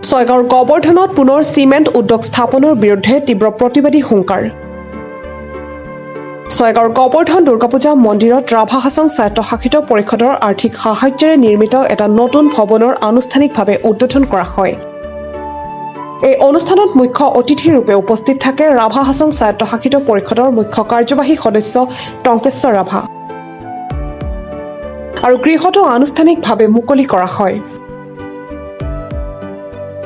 ছয়গাঁৱৰ গোবৰ্ধনত পুনৰ চিমেণ্ট উদ্যোগ স্থাপনৰ বিৰুদ্ধে তীব্ৰ প্ৰতিবাদী হুংকাৰ। ছয়গাঁৱৰ গোবৰ্ধন দুৰ্গাপূজা মন্দিৰত ৰাভা হাছং স্বায়ত্তশাসিত পৰিষদৰ আৰ্থিক সাহায্যৰে নিৰ্মিত এটা নতুন ভৱনৰ আনুষ্ঠানিকভাৱে উদ্বোধন কৰা হয়। এই অনুষ্ঠানত মুখ্য অতিথিৰূপে উপস্থিত থাকে ৰাভা হাছং স্বায়ত্তশাসিত পৰিষদৰ মুখ্য কাৰ্যবাহী সদস্য টংকেশ্বৰ ৰাভা আৰু গৃহটো আনুষ্ঠানিকভাৱে মুকলি কৰা হয়।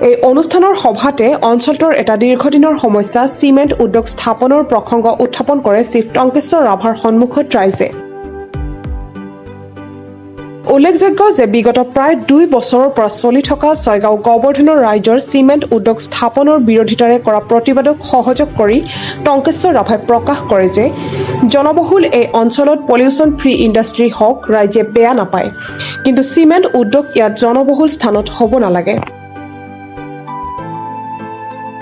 এই অনুষ্ঠানৰ সভাতে অঞ্চলটোৰ এটা দীৰ্ঘদিনৰ সমস্যা চিমেণ্ট উদ্যোগ স্থাপনৰ প্ৰসংগ উত্থাপন কৰে চিফ টংকেশ্বৰ ৰাভাৰ সন্মুখত ৰাইজে। উল্লেখযোগ্য যে বিগত প্ৰায় 2 বছৰৰ পৰা চলি থকা ছয়গাঁও গোবৰ্ধনৰ ৰাইজৰ চিমেণ্ট উদ্যোগ স্থাপনৰ বিৰোধিতাৰে কৰা প্ৰতিবাদক সহযোগ কৰি টংকেশ্বৰ ৰাভাই প্ৰকাশ কৰে যে জনবহুল এই অঞ্চলত পলিউশ্যন ফ্ৰী ইণ্ডাষ্ট্ৰী হওক ৰাইজে বেয়া নাপায়, কিন্তু চিমেণ্ট উদ্যোগ ইয়াত জনবহুল স্থানত হ'ব নালাগে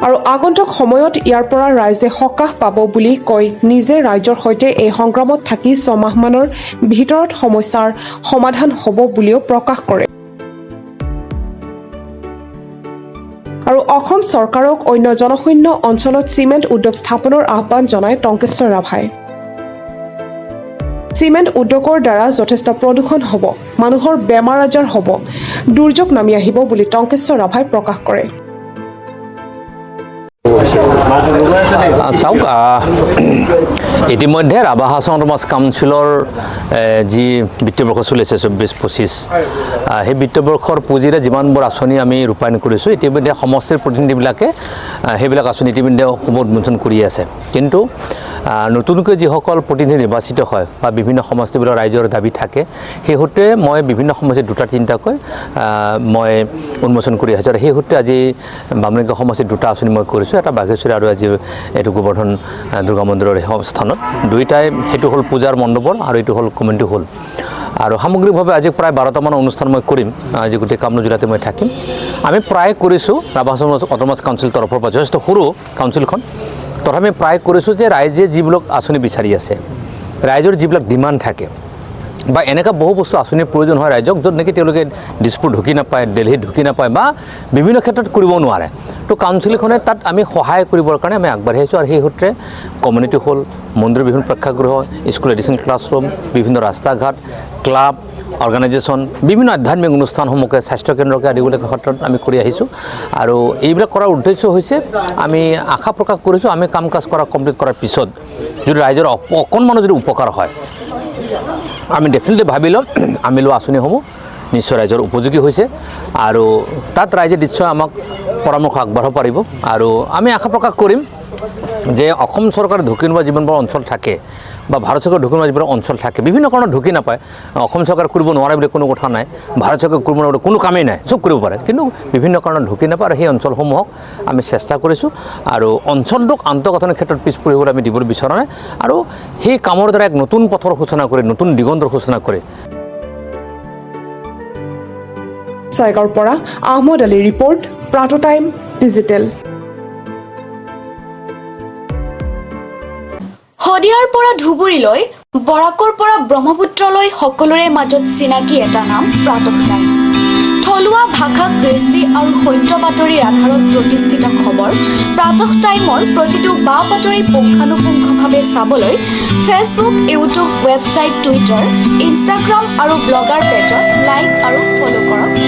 আৰু আগন্তুক সময়ত ইয়াৰ পৰা ৰাইজে সকাহ পাব বুলি কৈ নিজে ৰাইজৰ সৈতে এই সংগ্ৰামত থাকি 6 মাহমানৰ ভিতৰত সমস্যাৰ সমাধান হ'ব বুলিও প্ৰকাশ কৰে আৰু অসম চৰকাৰক অন্য জনশূন্য অঞ্চলত চিমেণ্ট উদ্যোগ স্থাপনৰ আহ্বান জনায় টংকেশ্বৰ ৰাভাই। চিমেণ্ট উদ্যোগৰ দ্বাৰা যথেষ্ট প্ৰদূষণ হ'ব, মানুহৰ বেমাৰ আজাৰ হ'ব, দুৰ্যোগ নামি আহিব বুলি টংকেশ্বৰ ৰাভাই প্ৰকাশ কৰে। চাওক, ইতিমধ্যে ৰাভা হাছং সমাজ কাউন্সিলৰ যি বিত্তবৰ্ষ চলিছে 24-25 সেই বিত্তবৰ্ষৰ পুঁজিৰে যিমানবোৰ আঁচনি আমি ৰূপায়ণ কৰিছোঁ ইতিমধ্যে সমষ্টিৰ প্ৰতিনিধিবিলাকে সেইবিলাক আঁচনি ইতিমধ্যে শুভ উন্মোচন কৰি আছে। কিন্তু নতুনকৈ যিসকল প্ৰতিনিধি নিৰ্বাচিত হয় বা বিভিন্ন সমষ্টিবোৰৰ ৰাইজৰ দাবী থাকে সেই সূত্ৰে মই বিভিন্ন সমষ্টিত 2-3টাকৈ মই উন্মোচন কৰি আহিছোঁ আৰু সেই সূত্ৰে আজি বামুণীগাঁও সমষ্টিত 2টা আঁচনি মই কৰিছোঁ, এটা বাঘেশ্বৰী আৰু আজি এইটো গোবৰ্ধন দুৰ্গা মন্দিৰৰ স্থানত। দুয়োটাই সেইটো হ'ল পূজাৰ মণ্ডপৰ আৰু এইটো হ'ল কমিউনিটি হল। আৰু সামগ্ৰিকভাৱে আজি প্ৰায় 12টামান অনুষ্ঠান মই কৰিম, আজি গোটেই কামৰূপ জিলাতে মই থাকিম। আমি প্ৰায় কৰিছোঁ ৰাভা হাছং অট'নমাছ কাউন্সিল তৰফৰ পৰা, যথেষ্ট সৰু কাউন্সিলখন, তথাপি প্ৰায় কৰিছোঁ যে ৰাইজে যিবিলাক আঁচনি বিচাৰি আছে, ৰাইজৰ যিবিলাক ডিমাণ্ড থাকে বা এনেকুৱা বহু বস্তু আঁচনিৰ প্ৰয়োজন হয় ৰাইজক, য'ত নেকি তেওঁলোকে দিছপুৰ ঢুকি নাপায়, দিল্লীত ঢুকি নাপায় বা বিভিন্ন ক্ষেত্ৰত কৰিব নোৱাৰে, তো কাউন্সিলখনে তাত আমি সহায় কৰিবৰ কাৰণে আমি আগবাঢ়ি আহিছোঁ। আৰু সেই সূত্ৰে কমিউনিটি হল, মন্দিৰৰ বিভিন্ন প্ৰেক্ষাগৃহ, স্কুল এডিশ্যন ক্লাছৰুম, বিভিন্ন ৰাস্তা ঘাট, ক্লাব, অৰ্গেনাইজেশ্যন, বিভিন্ন আধ্যাত্মিক অনুষ্ঠানসমূহকে, স্বাস্থ্যকেন্দ্ৰকে আদি কৰি ক্ষেত্ৰত আমি কৰি আহিছোঁ। আৰু এইবিলাক কৰাৰ উদ্দেশ্য হৈছে আমি আশা প্ৰকাশ কৰিছোঁ আমি কাম কাজ কৰা কমপ্লিট কৰাৰ পিছত যদি ৰাইজৰ অকণমানো যদি উপকাৰ হয়, আমি ডেফিনেটলি ভাবি ল'ম আমি লোৱা আঁচনিসমূহ নিশ্চয় ৰাইজৰ উপযোগী হৈছে আৰু তাত ৰাইজে নিশ্চয় আমাক পৰামৰ্শ আগবঢ়াব পাৰিব। আৰু আমি আশা প্ৰকাশ কৰিম যে অসম চৰকাৰে ঢুকি নোপোৱা যিমানবোৰ অঞ্চল থাকে বা ভাৰত চৰকাৰে ঢুকি নোপোৱা যিবোৰ অঞ্চল থাকে, বিভিন্ন কাৰণত ঢুকি নাপায়, অসম চৰকাৰে কৰিব নোৱাৰে বুলি কোনো কথা নাই, ভাৰত চৰকাৰে কৰিব নোৱাৰে কোনো কামেই নাই, চব কৰিব পাৰে, কিন্তু বিভিন্ন কাৰণত ঢুকি নাপায়। আৰু সেই অঞ্চলসমূহক আমি চেষ্টা কৰিছোঁ আৰু অঞ্চলটোক আন্তঃগাঁথনিৰ ক্ষেত্ৰত পিছ পৰিবলৈ আমি দিবলৈ বিচৰা নাই আৰু সেই কামৰ দ্বাৰা এক নতুন পথৰ সূচনা কৰি, নতুন দিগন্তৰ সূচনা কৰি। ছয়গাঁৱৰ পৰা আহমদ আলী ৰিপৰ্ট, প্ৰাটো টাইম ডিজিটেল। শদিয়াৰ পৰা ধুবুৰীলৈ, বৰাকৰ পৰা ব্ৰহ্মপুত্ৰলৈ সকলোৰে মাজত চিনাকি এটা নাম প্ৰাতঃ টাইম। থলুৱা ভাষা, কৃষ্টি আৰু সত্য বাতৰিৰ আধাৰত প্ৰতিষ্ঠিত খবৰ প্ৰাতঃ টাইমৰ প্ৰতিটো বা বাতৰি পুংখানুপুংখভাৱে চাবলৈ Facebook, YouTube, website, Twitter, Instagram আৰু ব্লগাৰ পেজত লাইক আৰু ফ'ল' কৰক।